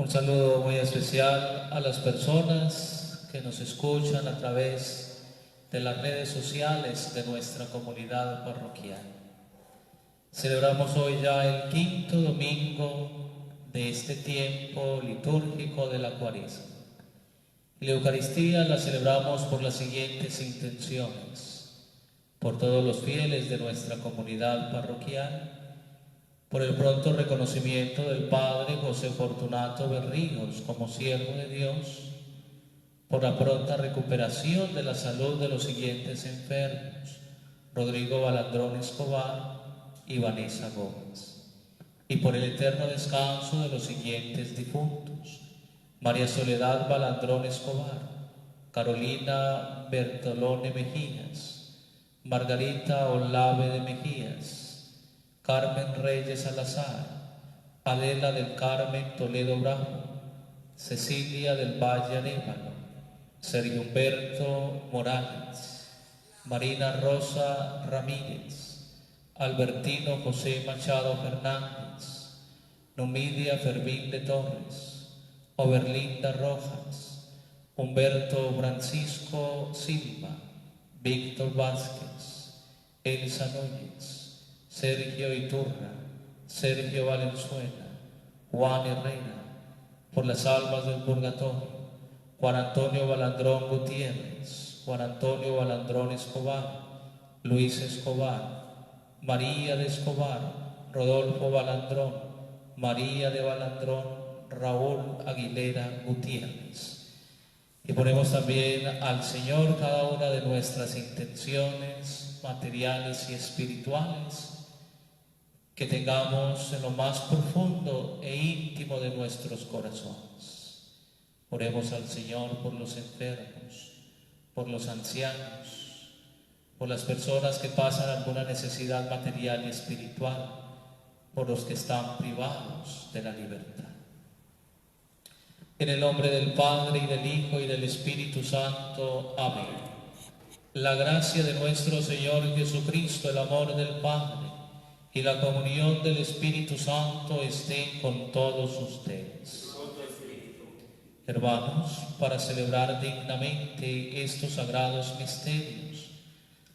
Un saludo muy especial a las personas que nos escuchan a través de las redes sociales de nuestra comunidad parroquial. Celebramos hoy ya el quinto domingo de este tiempo litúrgico de la Cuaresma. La Eucaristía la celebramos por las siguientes intenciones: por todos los fieles de nuestra comunidad parroquial, por el pronto reconocimiento del Padre José Fortunato Berríos como siervo de Dios, por la pronta recuperación de la salud de los siguientes enfermos: Rodrigo Balandrón Escobar y Vanessa Gómez, y por el eterno descanso de los siguientes difuntos: María Soledad Balandrón Escobar, Carolina Bertolone Mejías, Margarita Olave de Mejías, Carmen Reyes Salazar, Adela del Carmen Toledo Bravo, Cecilia del Valle Arévalo, Sergio Humberto Morales, Marina Rosa Ramírez, Albertino José Machado Fernández, Numidia Fermín de Torres, Oberlinda Rojas, Humberto Francisco Silva, Víctor Vázquez, Elsa Núñez, Sergio Iturra, Sergio Valenzuela, Juan Herrera, por las almas del purgatorio: Juan Antonio Balandrón Gutiérrez, Juan Antonio Balandrón Escobar, Luis Escobar, María de Escobar, Rodolfo Balandrón, María de Balandrón, Raúl Aguilera Gutiérrez. Y ponemos también al Señor cada una de nuestras intenciones materiales y espirituales que tengamos en lo más profundo e íntimo de nuestros corazones. Oremos al Señor por los enfermos, por los ancianos, por las personas que pasan alguna necesidad material y espiritual, por los que están privados de la libertad. En el nombre del Padre, y del Hijo, y del Espíritu Santo. Amén. La gracia de nuestro Señor Jesucristo, el amor del Padre y la comunión del Espíritu Santo estén con todos ustedes. Hermanos, para celebrar dignamente estos sagrados misterios,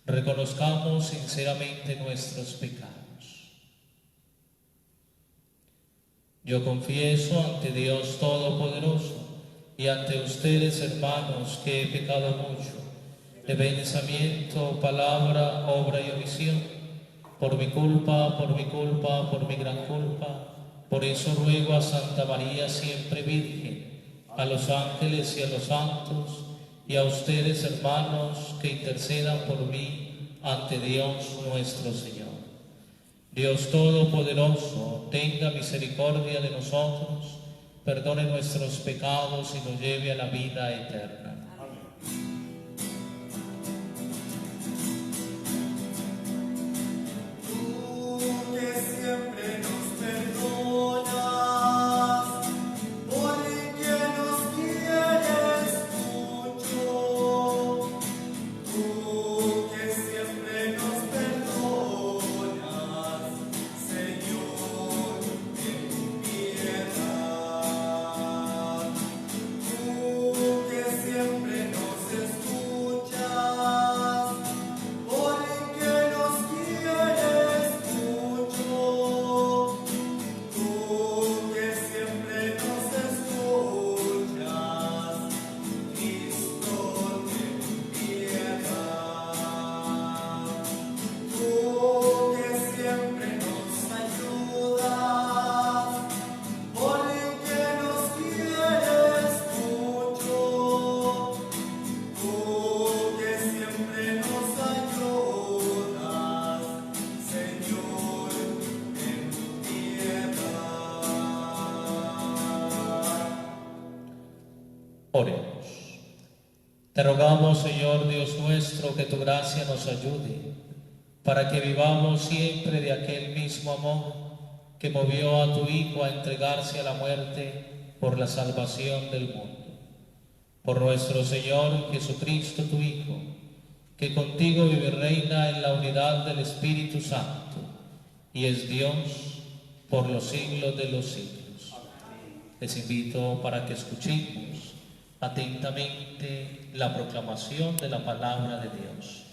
reconozcamos sinceramente nuestros pecados. Yo confieso ante Dios Todopoderoso y ante ustedes, hermanos, que he pecado mucho, de pensamiento, palabra, obra y omisión, por mi culpa, por mi gran culpa. Por eso ruego a Santa María siempre Virgen, a los ángeles y a los santos, y a ustedes, hermanos, que intercedan por mí ante Dios nuestro Señor. Dios Todopoderoso, tenga misericordia de nosotros, perdone nuestros pecados y nos lleve a la vida eterna. Oremos. Te rogamos, Señor Dios nuestro, que tu gracia nos ayude, para que vivamos siempre de aquel mismo amor que movió a tu Hijo a entregarse a la muerte por la salvación del mundo. Por nuestro Señor Jesucristo, tu Hijo, que contigo vive y reina en la unidad del Espíritu Santo, y es Dios por los siglos de los siglos. Les invito para que escuchemos atentamente la proclamación de la palabra de Dios.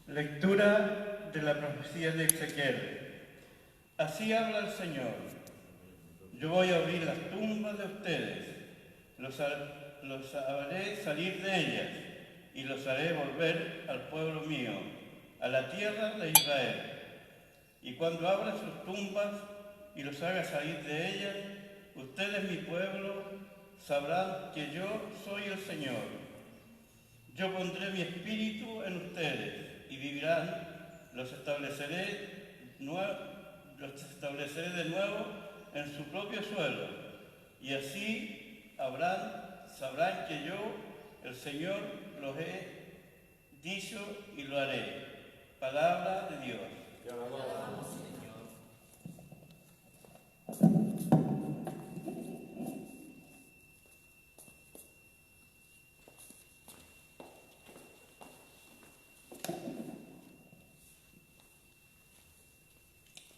Lectura de la profecía de Ezequiel. Así habla el Señor. Yo voy a abrir las tumbas de ustedes, los haré salir de ellas y los haré volver al pueblo mío, a la tierra de Israel. Y cuando abra sus tumbas y los haga salir de ellas, ustedes, mi pueblo, sabrán que yo soy el Señor. Yo pondré mi espíritu en ustedes y vivirán, los estableceré de nuevo en su propio suelo, y así sabrán que yo, el Señor, los he dicho y lo haré. Palabra de Dios. Te alabamos, Señor.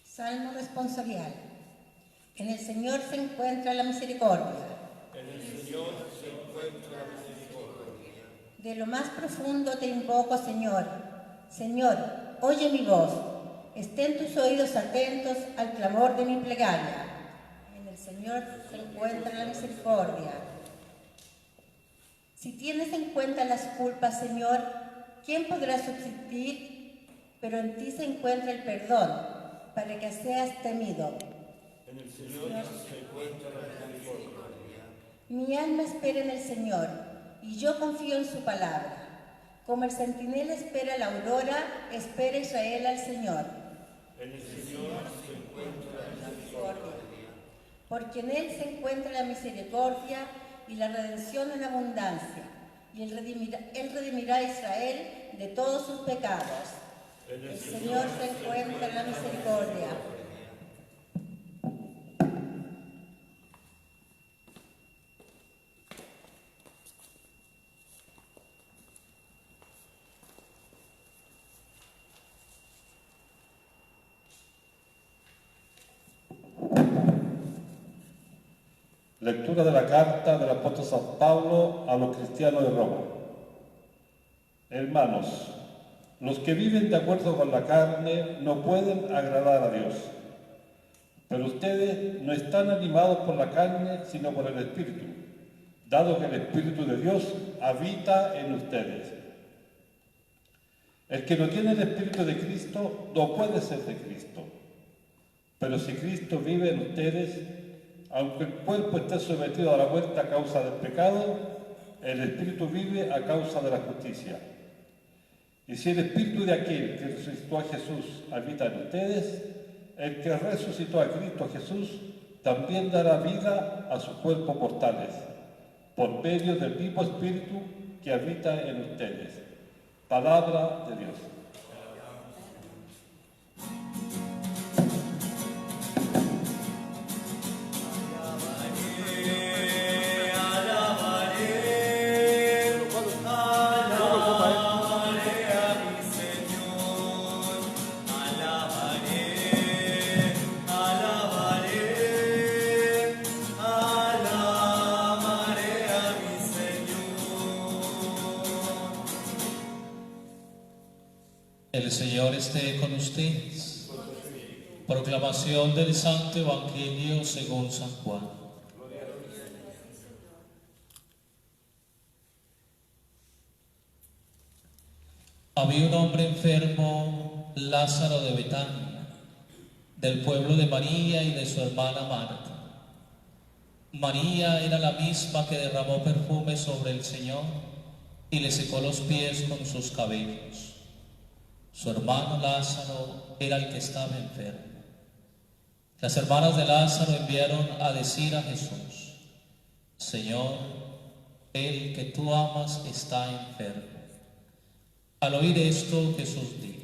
Salmo responsorial. En el Señor se encuentra la misericordia. En el Señor se encuentra la misericordia. De lo más profundo te invoco, Señor. Señor, oye mi voz. Estén tus oídos atentos al clamor de mi plegaria. En el Señor se encuentra la misericordia. Si tienes en cuenta las culpas, Señor, ¿quién podrá subsistir? Pero en ti se encuentra el perdón, para que seas temido. En el Señor se encuentra la misericordia. Mi alma espera en el Señor, y yo confío en su palabra. Como el centinela espera la aurora, espera Israel al Señor. En el Señor se encuentra la misericordia. Porque en Él se encuentra la misericordia y la redención en abundancia, y Él redimirá a Israel de todos sus pecados. El Señor se encuentra en la misericordia. Lectura de la carta del apóstol San Pablo a los cristianos de Roma. Hermanos, los que viven de acuerdo con la carne no pueden agradar a Dios. Pero ustedes no están animados por la carne, sino por el Espíritu, dado que el Espíritu de Dios habita en ustedes. El que no tiene el Espíritu de Cristo no puede ser de Cristo. Pero si Cristo vive en ustedes, aunque el cuerpo esté sometido a la muerte a causa del pecado, el Espíritu vive a causa de la justicia. Y si el Espíritu de aquel que resucitó a Jesús habita en ustedes, el que resucitó a Cristo Jesús también dará vida a sus cuerpos mortales, por medio del mismo Espíritu que habita en ustedes. Palabra de Dios. El Señor esté con ustedes. Proclamación del Santo Evangelio según San Juan. Había un hombre enfermo, Lázaro de Betania, del pueblo de María y de su hermana Marta. María era la misma que derramó perfume sobre el Señor y le secó los pies con sus cabellos. Su hermano Lázaro era el que estaba enfermo. Las hermanas de Lázaro enviaron a decir a Jesús: Señor, el que tú amas está enfermo. Al oír esto, Jesús dijo: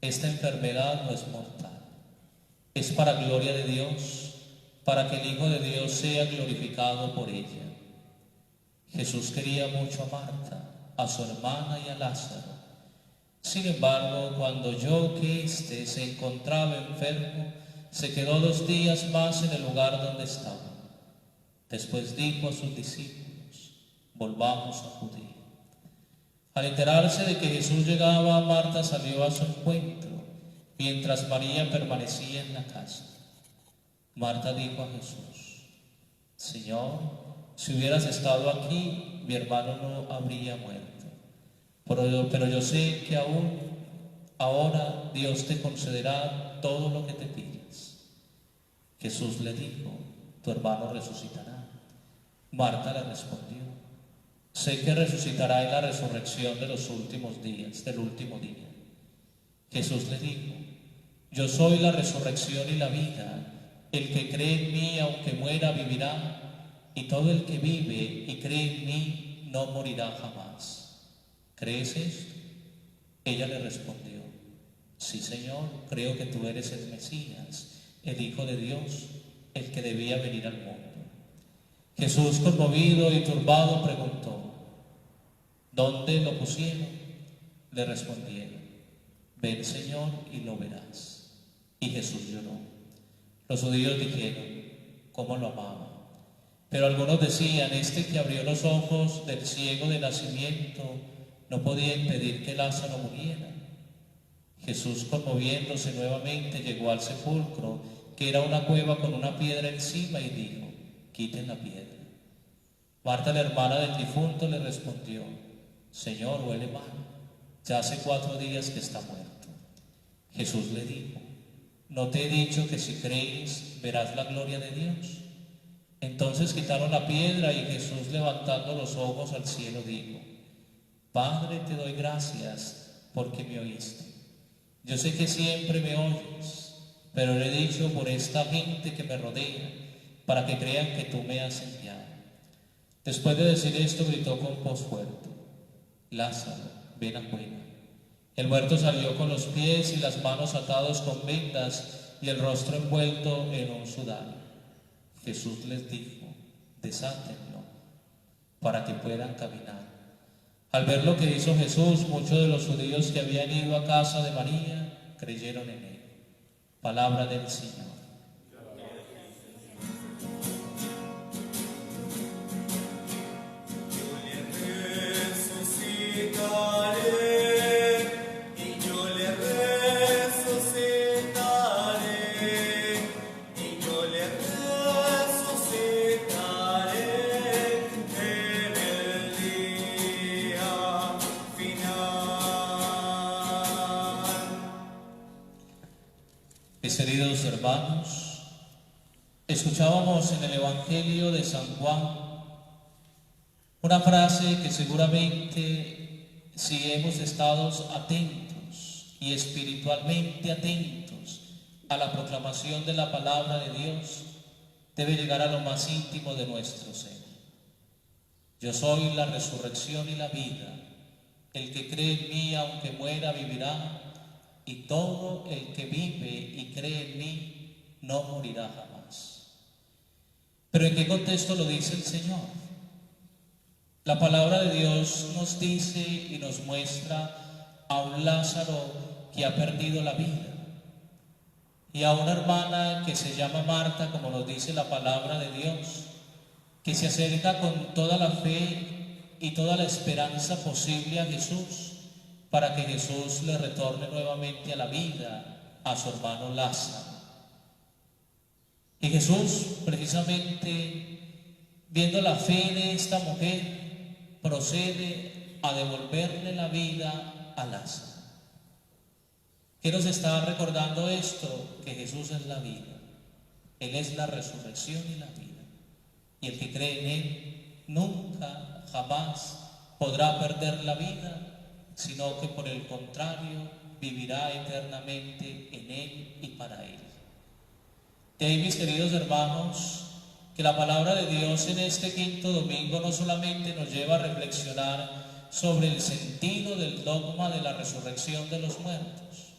esta enfermedad no es mortal, es para gloria de Dios, para que el Hijo de Dios sea glorificado por ella. Jesús quería mucho a Marta, a su hermana y a Lázaro. Sin embargo, cuando oyó que éste se encontraba enfermo, se quedó 2 días más en el lugar donde estaba. Después dijo a sus discípulos: volvamos a Judea. Al enterarse de que Jesús llegaba, Marta salió a su encuentro, mientras María permanecía en la casa. Marta dijo a Jesús: Señor, si hubieras estado aquí, mi hermano no habría muerto. Pero yo sé que aún ahora Dios te concederá todo lo que te pidas. Jesús le dijo: tu hermano resucitará. Marta le respondió: sé que resucitará en la resurrección de los últimos días, del último día. Jesús le dijo: yo soy la resurrección y la vida. El que cree en mí, aunque muera, vivirá, y todo el que vive y cree en mí no morirá jamás. ¿Crees esto? Ella le respondió: sí, Señor, creo que tú eres el Mesías, el Hijo de Dios, el que debía venir al mundo. Jesús, conmovido y turbado, preguntó: ¿dónde lo pusieron? Le respondieron: ven, Señor, y lo verás. Y Jesús lloró. Los judíos dijeron: ¿cómo lo amaba? Pero algunos decían: este que abrió los ojos del ciego de nacimiento no podía impedir que Lázaro muriera. Jesús, conmoviéndose nuevamente, llegó al sepulcro, que era una cueva con una piedra encima, y dijo: quiten la piedra. Marta, la hermana del difunto, le respondió: Señor, huele mal, ya hace 4 días que está muerto. Jesús le dijo: ¿no te he dicho que si crees verás la gloria de Dios? Entonces quitaron la piedra, y Jesús, levantando los ojos al cielo, dijo: Padre, te doy gracias porque me oíste. Yo sé que siempre me oyes, pero lo he dicho por esta gente que me rodea, para que crean que tú me has enviado. Después de decir esto, gritó con voz fuerte: Lázaro, ven afuera. El muerto salió con los pies y las manos atados con vendas y el rostro envuelto en un sudario. Jesús les dijo: desátenlo para que puedan caminar. Al ver lo que hizo Jesús, muchos de los judíos que habían ido a casa de María creyeron en él. Palabra del Señor. Mis queridos hermanos, escuchábamos en el Evangelio de San Juan una frase que seguramente, si hemos estado atentos y espiritualmente atentos a la proclamación de la palabra de Dios, debe llegar a lo más íntimo de nuestro ser. Yo soy la resurrección y la vida. El que cree en mí, aunque muera, vivirá. Y todo el que vive y cree en mí no morirá jamás. ¿Pero en qué contexto lo dice el Señor? La palabra de Dios nos dice y nos muestra a un Lázaro que ha perdido la vida, y a una hermana que se llama Marta, como nos dice la palabra de Dios, que se acerca con toda la fe y toda la esperanza posible a Jesús, para que Jesús le retorne nuevamente a la vida a su hermano Lázaro. Y Jesús, precisamente, viendo la fe de esta mujer, procede a devolverle la vida a Lázaro. ¿Qué nos está recordando esto? Que Jesús es la vida. Él es la resurrección y la vida. Y el que cree en Él nunca, jamás podrá perder la vida, sino que por el contrario vivirá eternamente en Él y para Él. De ahí, mis queridos hermanos, que la palabra de Dios en este quinto domingo no solamente nos lleva a reflexionar sobre el sentido del dogma de la resurrección de los muertos,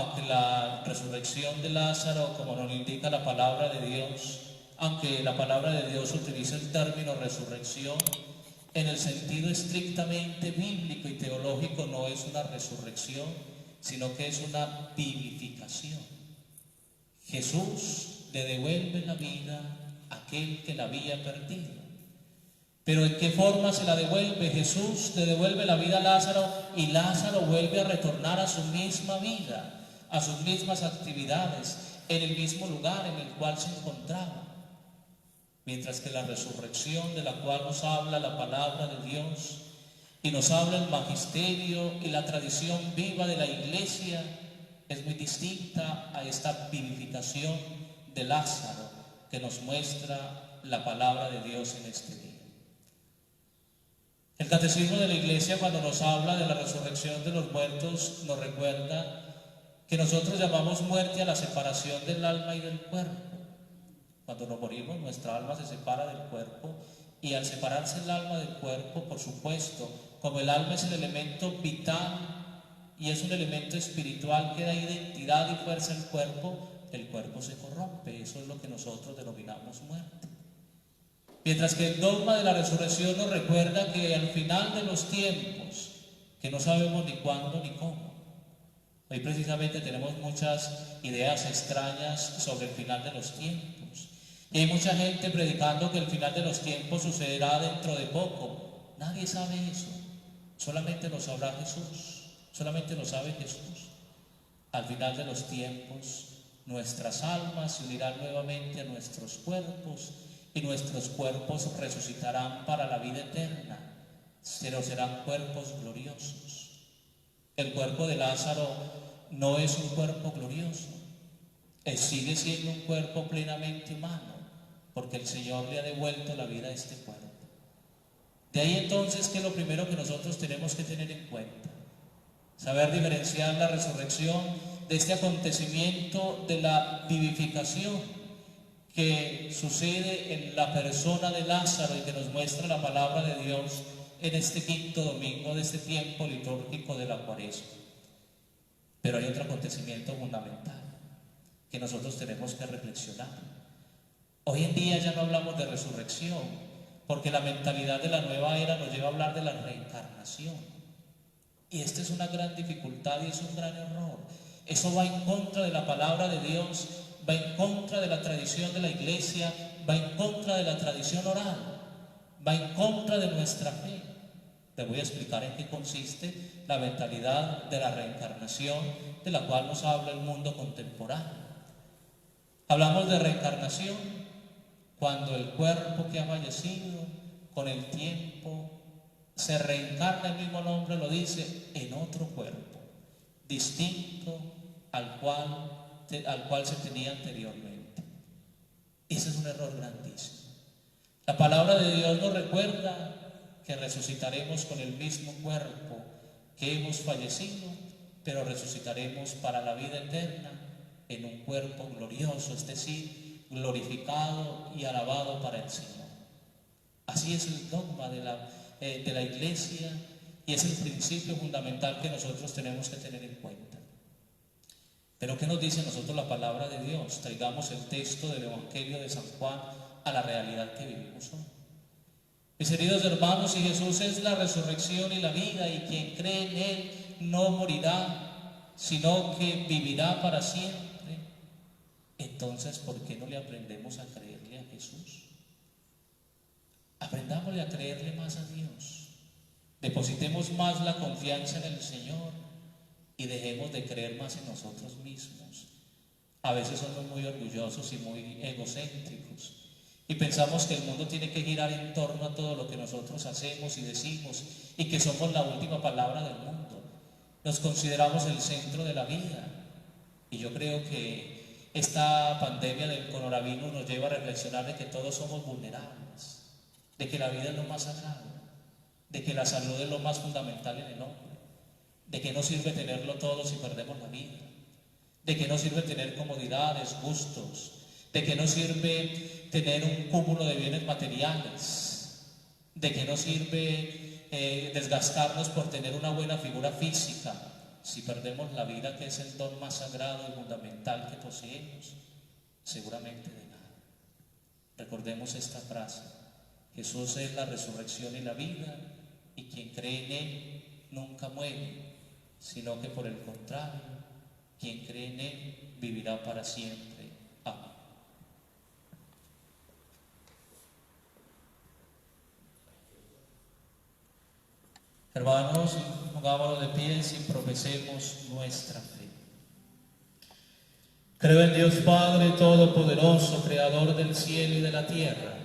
aunque la resurrección de Lázaro, como nos lo indica la palabra de Dios, aunque la palabra de Dios utiliza el término resurrección, en el sentido estrictamente bíblico y teológico no es una resurrección, sino que es una vivificación. Jesús le devuelve la vida a aquel que la había perdido. Pero ¿en qué forma se la devuelve? Jesús le devuelve la vida a Lázaro y Lázaro vuelve a retornar a su misma vida, a sus mismas actividades, en el mismo lugar en el cual se encontraba. Mientras que la resurrección de la cual nos habla la palabra de Dios y nos habla el magisterio y la tradición viva de la Iglesia es muy distinta a esta vivificación de Lázaro que nos muestra la palabra de Dios en este día. El Catecismo de la Iglesia, cuando nos habla de la resurrección de los muertos, nos recuerda que nosotros llamamos muerte a la separación del alma y del cuerpo. Cuando nos morimos, nuestra alma se separa del cuerpo, y al separarse el alma del cuerpo, por supuesto, como el alma es el elemento vital y es un elemento espiritual que da identidad y fuerza al cuerpo, el cuerpo se corrompe. Eso es lo que nosotros denominamos muerte. Mientras que el dogma de la resurrección nos recuerda que al final de los tiempos, que no sabemos ni cuándo ni cómo, hoy precisamente tenemos muchas ideas extrañas sobre el final de los tiempos. Y hay mucha gente predicando que el final de los tiempos sucederá dentro de poco. Nadie sabe eso. Solamente lo sabrá Jesús. Solamente lo sabe Jesús. Al final de los tiempos, nuestras almas se unirán nuevamente a nuestros cuerpos y nuestros cuerpos resucitarán para la vida eterna, pero serán cuerpos gloriosos. El cuerpo de Lázaro no es un cuerpo glorioso. Él sigue siendo un cuerpo plenamente humano, porque el Señor le ha devuelto la vida a este cuerpo. De ahí entonces que lo primero que nosotros tenemos que tener en cuenta, saber diferenciar la resurrección de este acontecimiento de la vivificación que sucede en la persona de Lázaro y que nos muestra la palabra de Dios en este quinto domingo de este tiempo litúrgico de la Cuaresma. Pero hay otro acontecimiento fundamental que nosotros tenemos que reflexionar. Hoy en día ya no hablamos de resurrección, porque la mentalidad de la nueva era nos lleva a hablar de la reencarnación. Y esta es una gran dificultad y es un gran error. Eso va en contra de la palabra de Dios, va en contra de la tradición de la Iglesia, va en contra de la tradición oral, va en contra de nuestra fe. Te voy a explicar en qué consiste la mentalidad de la reencarnación de la cual nos habla el mundo contemporáneo. Hablamos de reencarnación cuando el cuerpo que ha fallecido con el tiempo se reencarna, el mismo nombre lo dice, en otro cuerpo distinto al cual se tenía anteriormente. Ese es un error grandísimo. La palabra de Dios nos recuerda que resucitaremos con el mismo cuerpo que hemos fallecido, pero resucitaremos para la vida eterna en un cuerpo glorioso, es decir, glorificado y alabado para el Señor. Así es el dogma de la Iglesia y es el principio fundamental que nosotros tenemos que tener en cuenta. Pero ¿qué nos dice nosotros la palabra de Dios? Traigamos el texto del Evangelio de San Juan a la realidad que vivimos hoy. Mis queridos hermanos, si Jesús es la resurrección y la vida, y quien cree en Él no morirá, sino que vivirá para siempre, entonces ¿por qué no le aprendemos a creerle a Jesús? Aprendámosle a creerle más a Dios. Depositemos más la confianza en el Señor y dejemos de creer más en nosotros mismos. A veces somos muy orgullosos y muy egocéntricos y pensamos que el mundo tiene que girar en torno a todo lo que nosotros hacemos y decimos y que somos la última palabra del mundo. Nos consideramos el centro de la vida y yo creo que esta pandemia del coronavirus nos lleva a reflexionar de que todos somos vulnerables, de que la vida es lo más sagrado, de que la salud es lo más fundamental en el hombre, de que no sirve tenerlo todo si perdemos la vida, de que no sirve tener comodidades, gustos, de que no sirve tener un cúmulo de bienes materiales, de que no sirve desgastarnos por tener una buena figura física, si perdemos la vida, que es el don más sagrado y fundamental que poseemos? Seguramente de nada. Recordemos esta frase: Jesús es la resurrección y la vida, y quien cree en Él nunca muere, sino que por el contrario, quien cree en Él vivirá para siempre. Amén. Hermanos, pongámonos de pie y profesemos nuestra fe. Creo en Dios Padre Todopoderoso, Creador del cielo y de la tierra.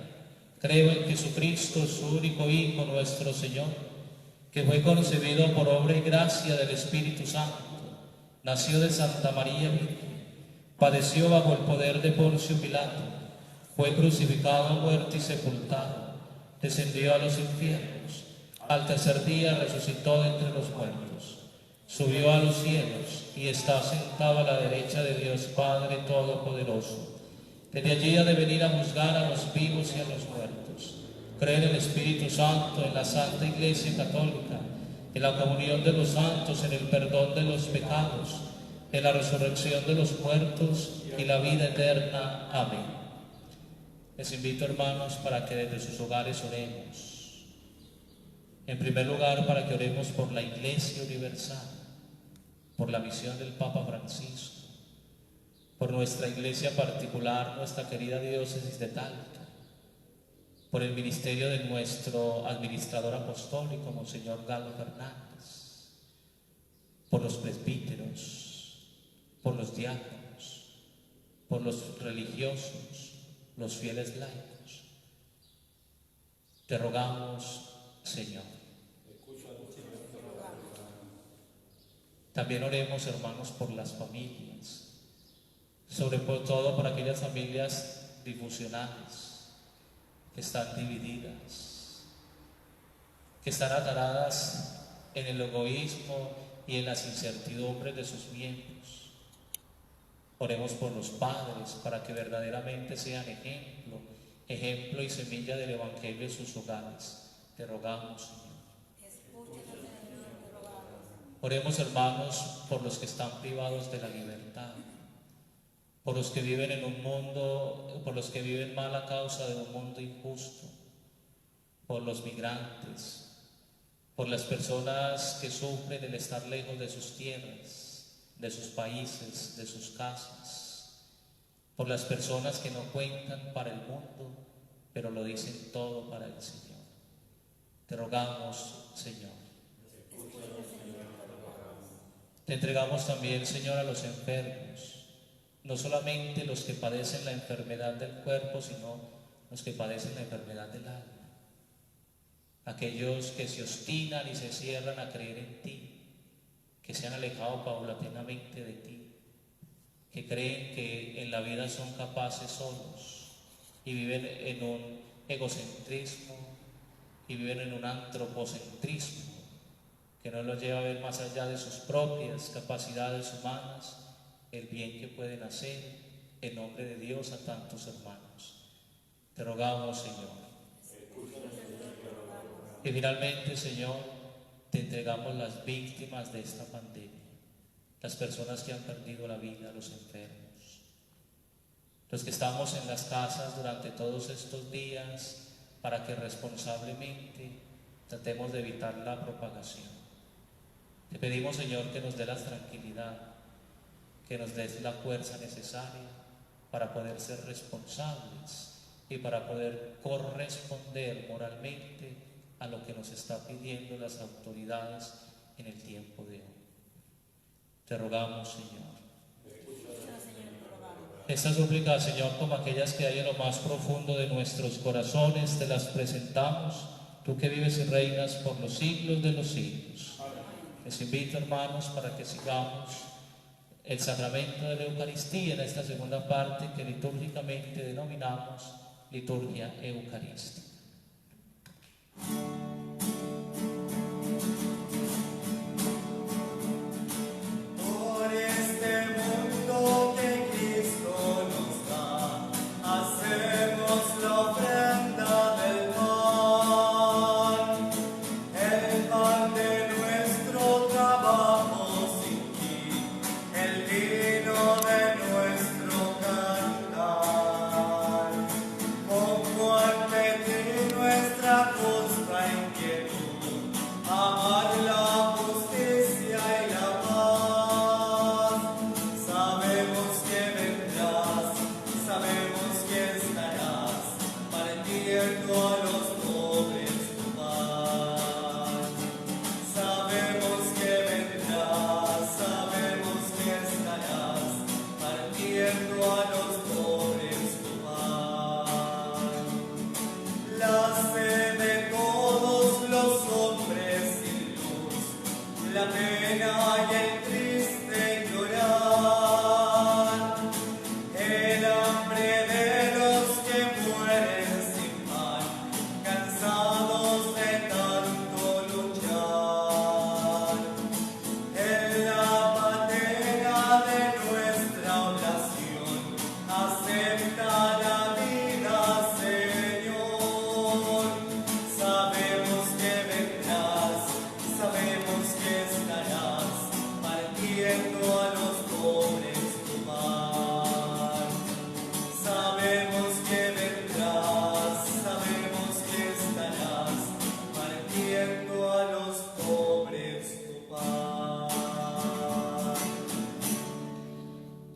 Creo en Jesucristo, su único Hijo, nuestro Señor, que fue concebido por obra y gracia del Espíritu Santo. Nació de Santa María Virgen, padeció bajo el poder de Poncio Pilato, fue crucificado, muerto y sepultado, descendió a los infiernos, al tercer día resucitó de entre los muertos, subió a los cielos y está sentado a la derecha de Dios Padre Todopoderoso. Desde allí ha de venir a juzgar a los vivos y a los muertos. Creo en el Espíritu Santo, en la Santa Iglesia Católica, en la comunión de los santos, en el perdón de los pecados, en la resurrección de los muertos y la vida eterna. Amén. Les invito, hermanos, para que desde sus hogares oremos. En primer lugar, para que oremos por la Iglesia Universal, por la misión del Papa Francisco, por nuestra iglesia particular, nuestra querida diócesis de Talca, por el ministerio de nuestro administrador apostólico, Monseñor Galo Fernández, por los presbíteros, por los diáconos, por los religiosos, los fieles laicos. Te rogamos, Señor. También oremos, hermanos, por las familias, sobre todo por aquellas familias disfuncionales que están divididas, que están ataradas en el egoísmo y en las incertidumbres de sus miembros. Oremos por los padres para que verdaderamente sean ejemplo y semilla del Evangelio en sus hogares. Te rogamos, Señor. Oremos, hermanos, por los que están privados de la libertad, por los que viven en un mundo, por los que viven mal a causa de un mundo injusto, por los migrantes, por las personas que sufren el estar lejos de sus tierras, de sus países, de sus casas, por las personas que no cuentan para el mundo, pero lo dicen todo para el Señor. Te rogamos, Señor. Te entregamos también, Señor, a los enfermos, no solamente los que padecen la enfermedad del cuerpo, sino los que padecen la enfermedad del alma. Aquellos que se obstinan y se cierran a creer en ti, que se han alejado paulatinamente de ti, que creen que en la vida son capaces solos y viven en un egocentrismo y viven en un antropocentrismo que no los lleva a ver más allá de sus propias capacidades humanas el bien que pueden hacer en nombre de Dios a tantos hermanos. Te rogamos, Señor. Y finalmente, Señor, te entregamos las víctimas de esta pandemia, las personas que han perdido la vida, los enfermos, los que estamos en las casas durante todos estos días para que responsablemente tratemos de evitar la propagación. Te pedimos, Señor, que nos dé la tranquilidad, que nos des la fuerza necesaria para poder ser responsables y para poder corresponder moralmente a lo que nos está pidiendo las autoridades en el tiempo de hoy. Te rogamos, Señor. Estas súplicas, Señor, como aquellas que hay en lo más profundo de nuestros corazones, te las presentamos, tú que vives y reinas por los siglos de los siglos. Les invito, hermanos, para que sigamos el sacramento de la Eucaristía en esta segunda parte que litúrgicamente denominamos liturgia eucarística. Por este mundo que Cristo nos da, hacemos la ofrenda del pan, el pan de nuestro trabajo.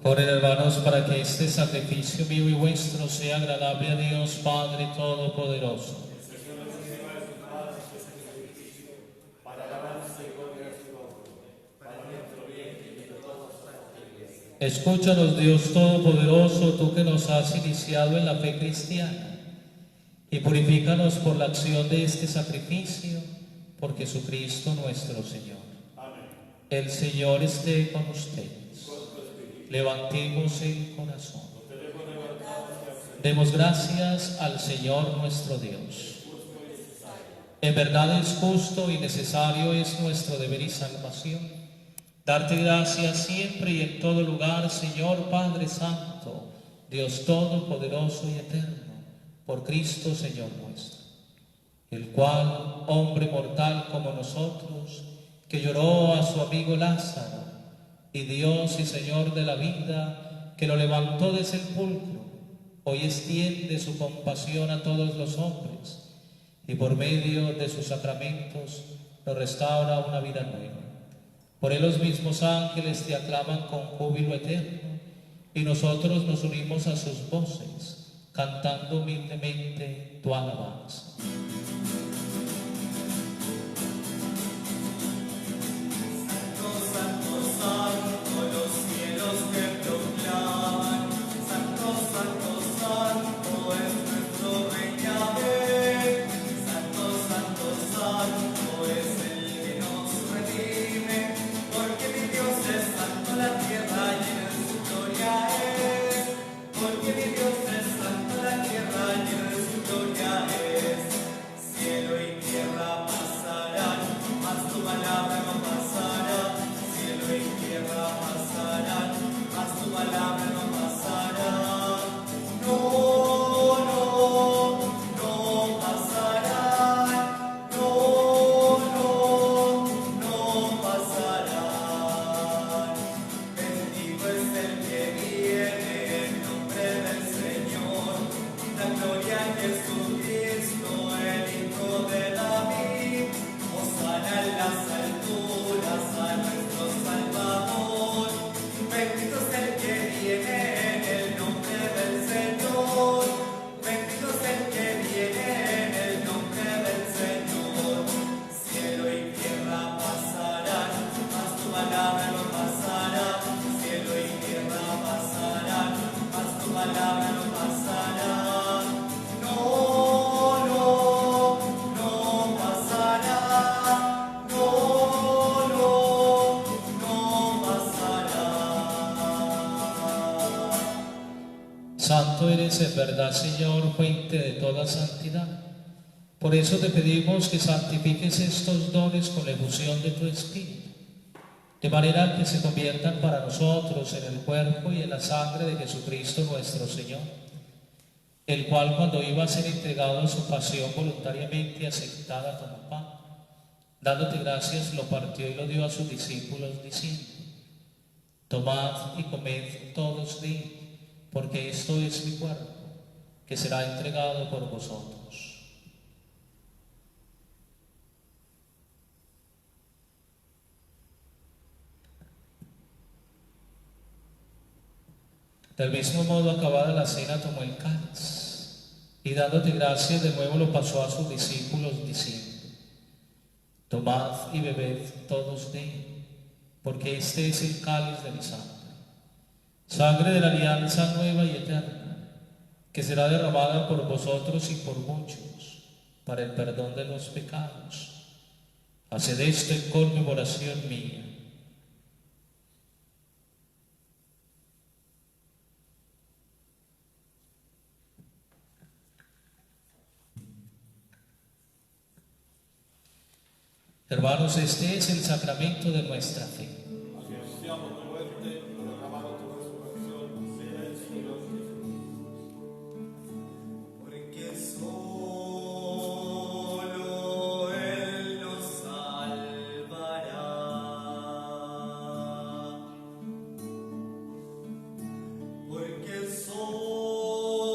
Oren, hermanos, para que este sacrificio mío y vuestro sea agradable a Dios Padre Todopoderoso. Escúchanos, Dios Todopoderoso, tú que nos has iniciado en la fe cristiana, y purifícanos por la acción de este sacrificio, por Jesucristo nuestro Señor. Amén. El Señor esté con ustedes. Levantemos el corazón. Demos gracias al Señor nuestro Dios. En verdad es justo y necesario, es nuestro deber y salvación darte gracias siempre y en todo lugar, Señor Padre Santo, Dios Todopoderoso y Eterno, por Cristo Señor nuestro, el cual, hombre mortal como nosotros, que lloró a su amigo Lázaro, y Dios y Señor de la vida, que lo levantó del sepulcro, hoy extiende su compasión a todos los hombres, y por medio de sus sacramentos nos restaura una vida nueva. Por él los mismos ángeles te aclaman con júbilo eterno, y nosotros nos unimos a sus voces, cantando humildemente tu alabanza. Santo eres en verdad, Señor, fuente de toda santidad. Por eso te pedimos que santifiques estos dones con la efusión de tu Espíritu, de manera que se conviertan para nosotros en el cuerpo y en la sangre de Jesucristo nuestro Señor, el cual, cuando iba a ser entregado a su pasión voluntariamente aceptada, tomó pan, dándote gracias, lo partió y lo dio a sus discípulos, diciendo: tomad y comed todos de él, porque esto es mi cuerpo, que será entregado por vosotros. Del mismo modo, acabada la cena, tomó el cáliz, y dándote gracias de nuevo lo pasó a sus discípulos, diciendo: tomad y bebed todos de él, porque este es el cáliz de mi sangre, sangre de la alianza nueva y eterna, que será derramada por vosotros y por muchos, para el perdón de los pecados. Haced esto en conmemoración mía. Hermanos, este es el sacramento de nuestra fe. Porque solo Él nos salvará. Porque solo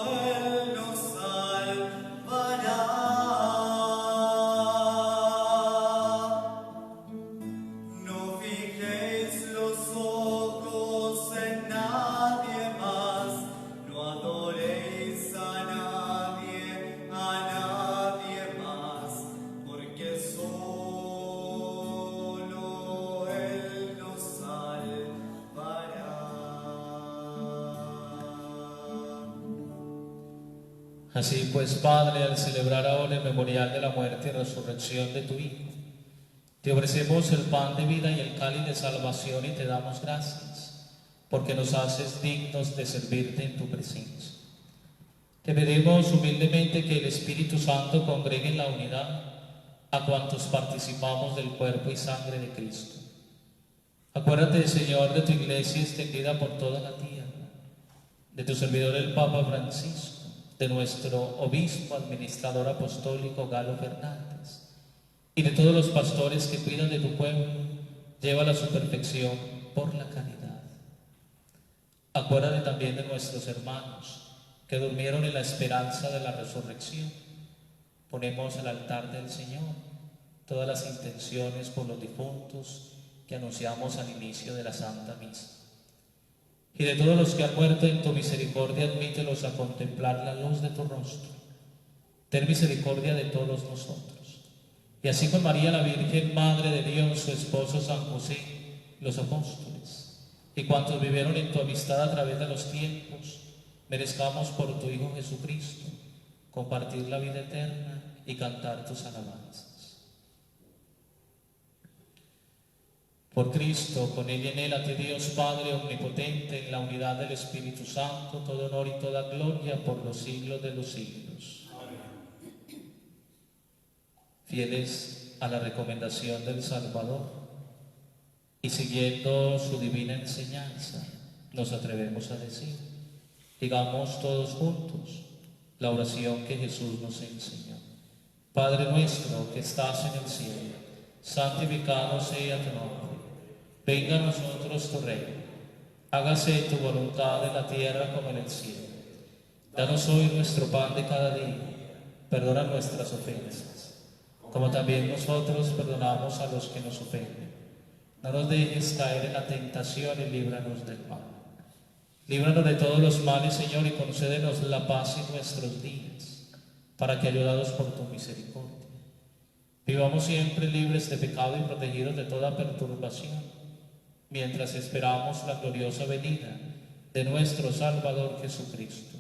Él nos salvará. Así pues, Padre, al celebrar ahora el memorial de la muerte y resurrección de tu Hijo, te ofrecemos el pan de vida y el cáliz de salvación y te damos gracias, porque nos haces dignos de servirte en tu presencia. Te pedimos humildemente que el Espíritu Santo congregue en la unidad a cuantos participamos del cuerpo y sangre de Cristo. Acuérdate, Señor, de tu iglesia extendida por toda la tierra, de tu servidor el Papa Francisco, de nuestro obispo administrador apostólico Galo Fernández, y de todos los pastores que cuidan de tu pueblo, llévala a su perfección por la caridad. Acuérdate también de nuestros hermanos que durmieron en la esperanza de la resurrección. Ponemos al altar del Señor todas las intenciones por los difuntos que anunciamos al inicio de la Santa Misa. Y de todos los que han muerto en tu misericordia, admítelos a contemplar la luz de tu rostro. Ten misericordia de todos nosotros. Y así con María la Virgen, Madre de Dios, su esposo San José, los apóstoles, y cuantos vivieron en tu amistad a través de los tiempos, merezcamos por tu Hijo Jesucristo compartir la vida eterna y cantar tus alabanzas. Por Cristo, con Él y en Él, a ti Dios Padre omnipotente, en la unidad del Espíritu Santo, todo honor y toda gloria por los siglos de los siglos. Amén. Fieles a la recomendación del Salvador y siguiendo su divina enseñanza, nos atrevemos a decir, digamos todos juntos la oración que Jesús nos enseñó. Padre nuestro que estás en el cielo, santificado sea tu nombre. Venga a nosotros tu reino, hágase tu voluntad en la tierra como en el cielo. Danos hoy nuestro pan de cada día, perdona nuestras ofensas, como también nosotros perdonamos a los que nos ofenden. No nos dejes caer en la tentación y líbranos del mal. Líbranos de todos los males, Señor, y concédenos la paz en nuestros días, para que, ayudados por tu misericordia, vivamos siempre libres de pecado y protegidos de toda perturbación, mientras esperamos la gloriosa venida de nuestro Salvador Jesucristo.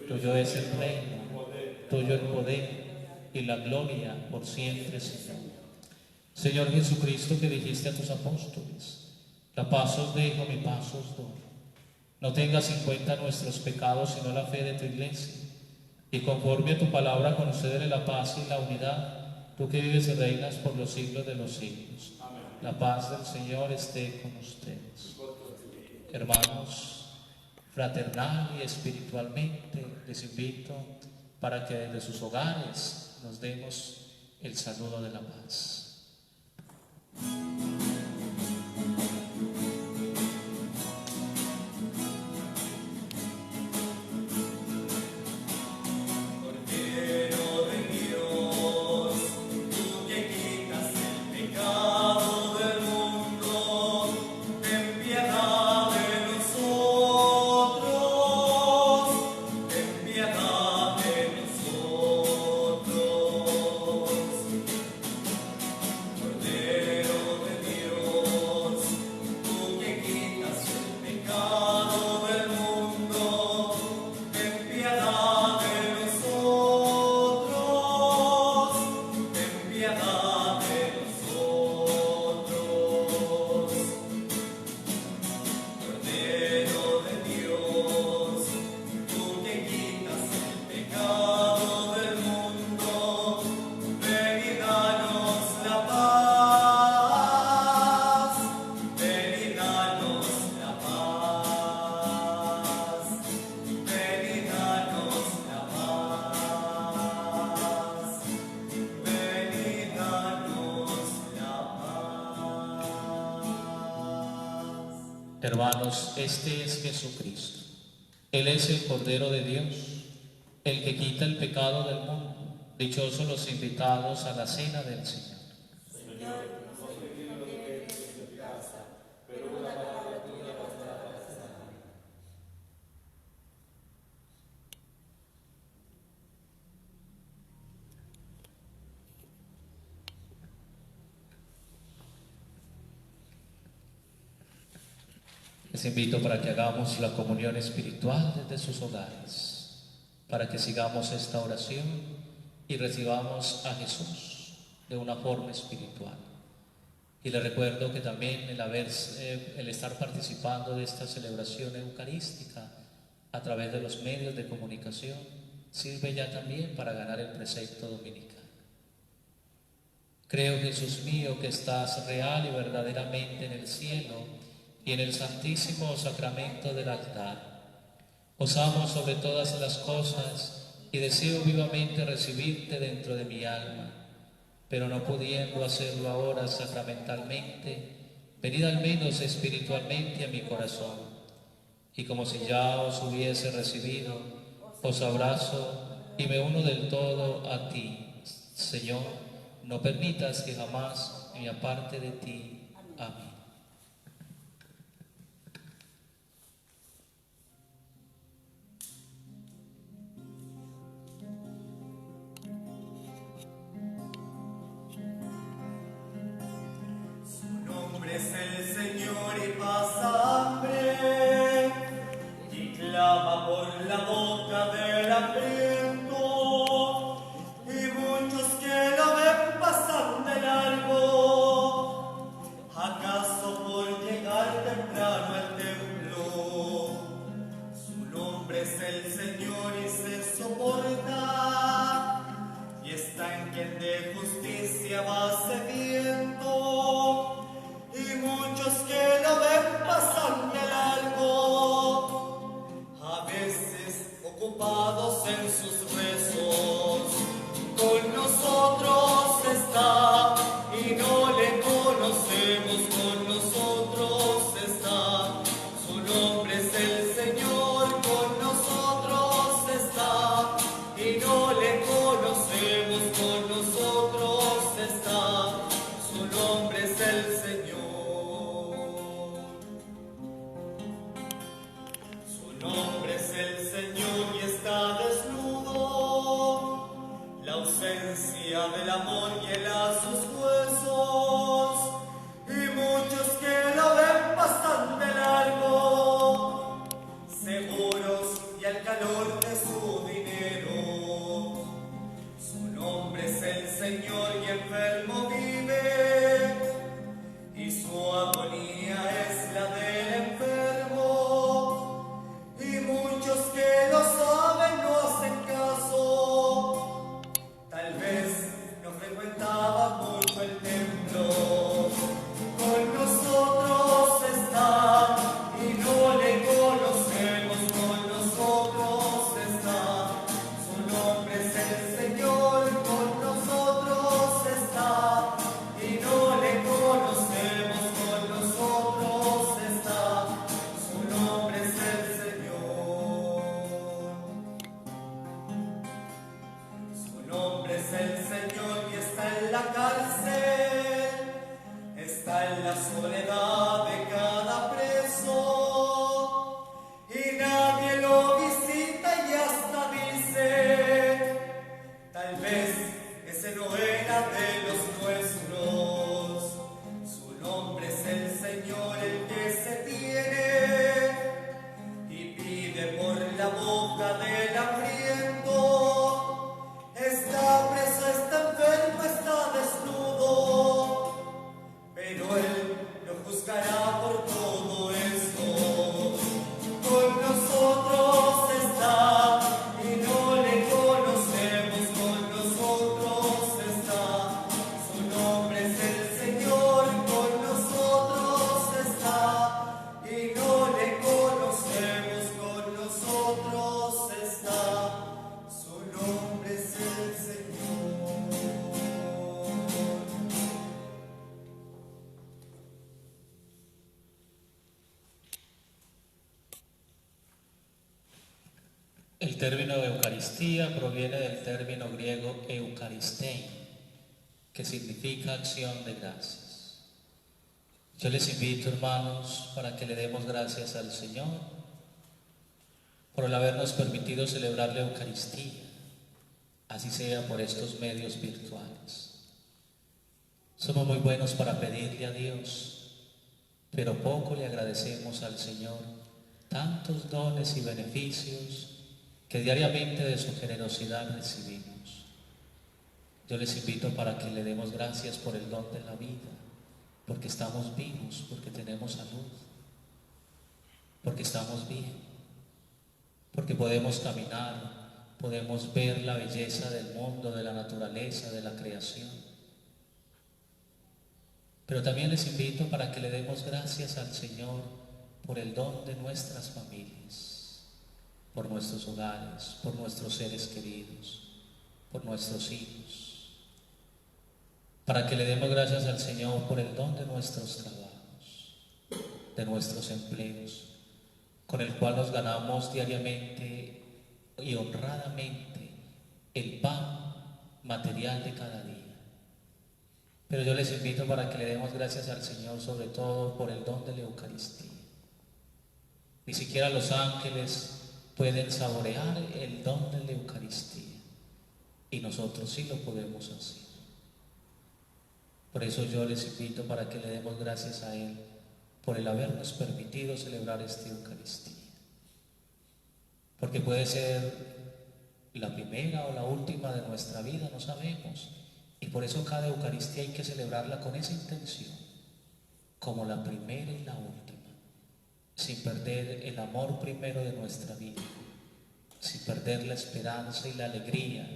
Tuyo es el reino, tuyo el poder y la gloria por siempre, Señor. Señor Jesucristo, que dijiste a tus apóstoles, la paz os dejo, mi paz os doy. No tengas en cuenta nuestros pecados, sino la fe de tu iglesia, y conforme a tu palabra concédele la paz y la unidad, tú que vives y reinas por los siglos de los siglos. La paz del Señor esté con ustedes. Hermanos, fraternal y espiritualmente les invito para que desde sus hogares nos demos el saludo de la paz. Hermanos, este es Jesucristo. Él es el Cordero de Dios, el que quita el pecado del mundo. Dichosos los invitados a la cena del Señor. Les invito para que hagamos la comunión espiritual desde sus hogares. para que sigamos esta oración y recibamos a Jesús de una forma espiritual. Y les recuerdo que también el estar participando de esta celebración eucarística a través de los medios de comunicación sirve ya también para ganar el precepto dominical. Creo, Jesús mío, que estás real y verdaderamente en el cielo y en el santísimo sacramento del altar. Os amo sobre todas las cosas y deseo vivamente recibirte dentro de mi alma, pero no pudiendo hacerlo ahora sacramentalmente, venid al menos espiritualmente a mi corazón, y como si ya os hubiese recibido, os abrazo y me uno del todo a ti. Señor, no permitas que jamás me aparte de ti. Amén. Es el Señor y pasa hambre y clama por la boca del hambriento, y muchos que lo ven pasan de largo, acaso por llegar temprano al templo. Su nombre es el Señor y se soporta, y está en quien de justicia va sediento. Y muchos que lo ven pasan de largo, a veces ocupados en sus rezos. Con nosotros está y no le conocemos, con nosotros está. Su nombre es el Señor, con nosotros está y no le conocemos, con nosotros está. Su nombre es el Señor. Su nombre es el Señor y está desnudo. La ausencia del amor hiela sus huesos, y muchos que lo ven pasan de largo, seguros y al calor de su dinero. Su nombre es el Señor y enfermo vive, y su agonía es la del enfermo, y muchos que lo saben no hacen caso. Tal vez no frecuentaba mucho el templo. Con nosotros está y no le conocemos, con nosotros está. Su nombre es el Señor, con nosotros está y no le conocemos, con nosotros está. Su nombre es el Señor. Su nombre es el Señor y está en la cárcel, está en la soledad de cada preso, y nadie lo visita y hasta dice, tal vez ese no era de los nuestros. Su nombre es el Señor, el que se tiene, y pide por la boca del hambriento. Está preso, está enfermo, está desnudo, pero Él lo juzgará por todo esto. Con nosotros está y no le conocemos, con nosotros está. Su nombre es el Señor, con nosotros está y no le conocemos, con nosotros está. Su nombre es el Señor. El término Eucaristía proviene del término griego Eucharistein, que significa acción de gracias. Yo les invito, hermanos, para que le demos gracias al Señor por el habernos permitido celebrar la Eucaristía, así sea por estos medios virtuales. Somos muy buenos para pedirle a Dios, pero poco le agradecemos al Señor tantos dones y beneficios que diariamente de su generosidad recibimos. Yo les invito para que le demos gracias por el don de la vida, porque estamos vivos, porque tenemos salud, porque estamos bien, porque podemos caminar, podemos ver la belleza del mundo, de la naturaleza, de la creación. Pero también les invito para que le demos gracias al Señor por el don de nuestras familias, por nuestros hogares, por nuestros seres queridos, por nuestros hijos. Para que le demos gracias al Señor por el don de nuestros trabajos, de nuestros empleos, con el cual nos ganamos diariamente y honradamente el pan material de cada día. Pero yo les invito para que le demos gracias al Señor sobre todo por el don de la Eucaristía. Ni siquiera los ángeles pueden saborear el don de la Eucaristía y nosotros sí lo podemos hacer. Por eso yo les invito para que le demos gracias a Él por el habernos permitido celebrar esta Eucaristía. Porque puede ser la primera o la última de nuestra vida, no sabemos. Y por eso cada Eucaristía hay que celebrarla con esa intención, como la primera y la última, sin perder el amor primero de nuestra vida, sin perder la esperanza y la alegría,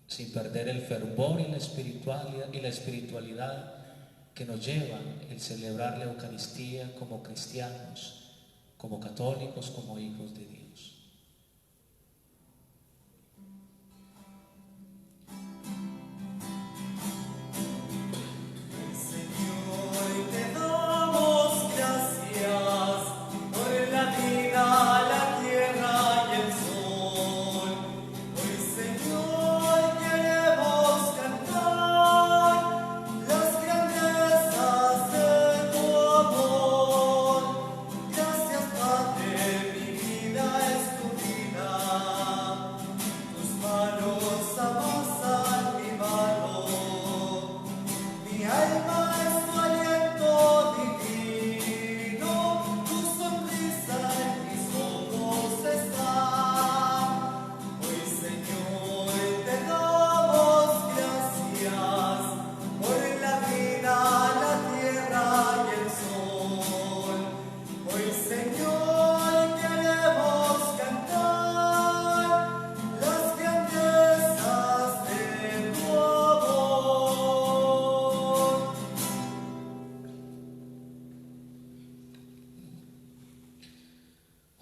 sin perder el fervor y la espiritualidad que nos lleva el celebrar la Eucaristía como cristianos, como católicos, como hijos de Dios.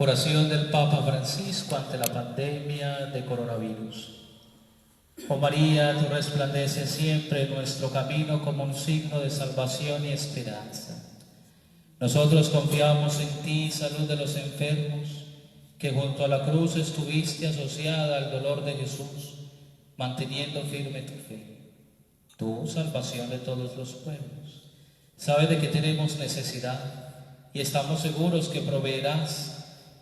Oración del Papa Francisco ante la pandemia de coronavirus. Oh María, tú resplandeces siempre en nuestro camino como un signo de salvación y esperanza. Nosotros confiamos en ti, salud de los enfermos, que junto a la cruz estuviste asociada al dolor de Jesús, manteniendo firme tu fe. Tú, salvación de todos los pueblos, sabes de que tenemos necesidad y estamos seguros que proveerás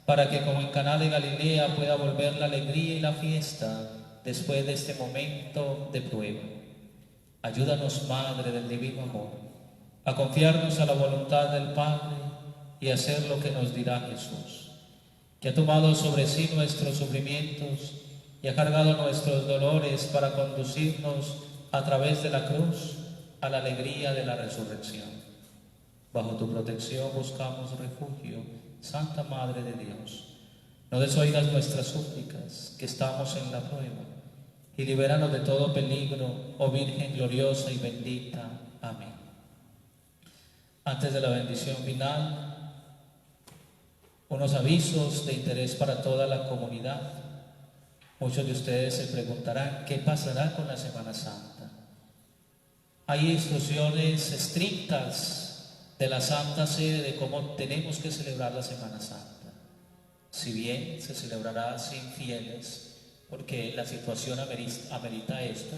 para que como en Caná de Galilea pueda volver la alegría y la fiesta después de este momento de prueba. Ayúdanos, Madre del Divino Amor, a confiarnos a la voluntad del Padre y hacer lo que nos dirá Jesús, que ha tomado sobre sí nuestros sufrimientos y ha cargado nuestros dolores para conducirnos a través de la cruz a la alegría de la resurrección. Bajo tu protección buscamos refugio, Santa Madre de Dios. No desoigas nuestras súplicas, que estamos en la prueba, y libéranos de todo peligro, oh Virgen gloriosa y bendita. Amén. Antes de la bendición final, unos avisos de interés para toda la comunidad. Muchos de ustedes se preguntarán, ¿qué pasará con la Semana Santa? Hay instrucciones estrictas de la Santa Sede de cómo tenemos que celebrar la Semana Santa. Si bien se celebrará sin fieles, porque la situación amerita esto,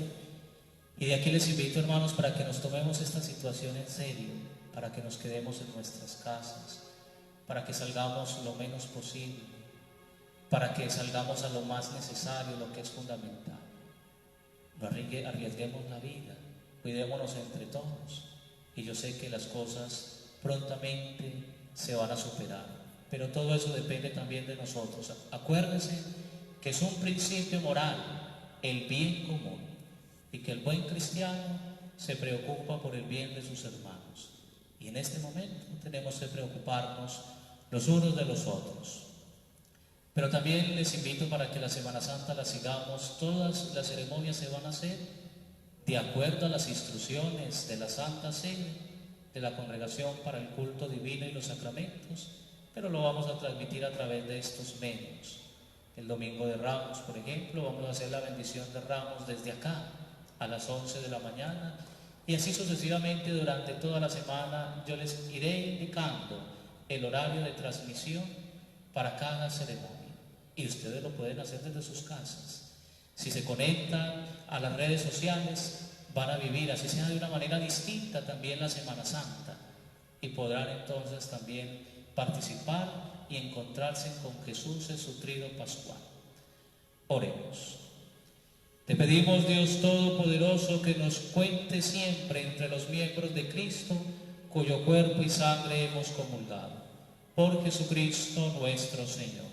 y de aquí les invito, hermanos, para que nos tomemos esta situación en serio, para que nos quedemos en nuestras casas, para que salgamos lo menos posible, para que salgamos a lo más necesario, lo que es fundamental. No arriesguemos la vida, cuidémonos entre todos. Y yo sé que las cosas prontamente se van a superar, pero todo eso depende también de nosotros. Acuérdense que es un principio moral, el bien común, y que el buen cristiano se preocupa por el bien de sus hermanos. Y en este momento tenemos que preocuparnos los unos de los otros. Pero también les invito para que la Semana Santa la sigamos. Todas las ceremonias se van a hacer de acuerdo a las instrucciones de la Santa Sede, de la Congregación para el Culto Divino y los Sacramentos, pero lo vamos a transmitir a través de estos medios. El Domingo de Ramos, por ejemplo, vamos a hacer la bendición de Ramos desde acá, a las 11 de la mañana, y así sucesivamente durante toda la semana yo les iré indicando el horario de transmisión para cada ceremonia, y ustedes lo pueden hacer desde sus casas. Si se conectan a las redes sociales, van a vivir, así sea de una manera distinta, también la Semana Santa, y podrán entonces también participar y encontrarse con Jesús en su trido pascual. Oremos. Te pedimos, Dios Todopoderoso, que nos cuente siempre entre los miembros de Cristo, cuyo cuerpo y sangre hemos comulgado. Por Jesucristo nuestro Señor.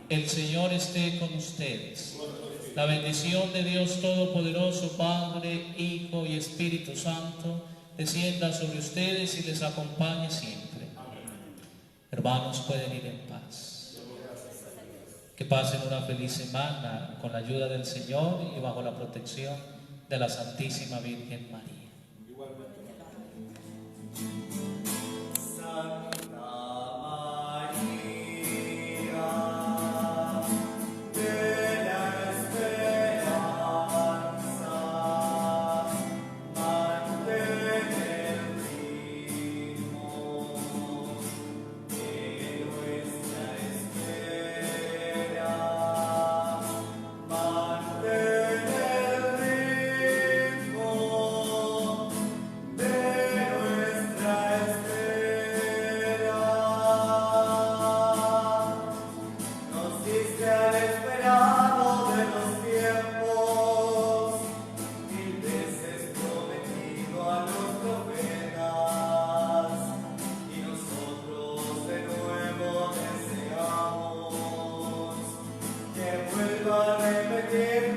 El Señor esté con ustedes. La bendición de Dios Todopoderoso, Padre, Hijo y Espíritu Santo, descienda sobre ustedes y les acompañe siempre. Hermanos, pueden ir en paz. Que pasen una feliz semana con la ayuda del Señor y bajo la protección de la Santísima Virgen María. Vuelva a repetir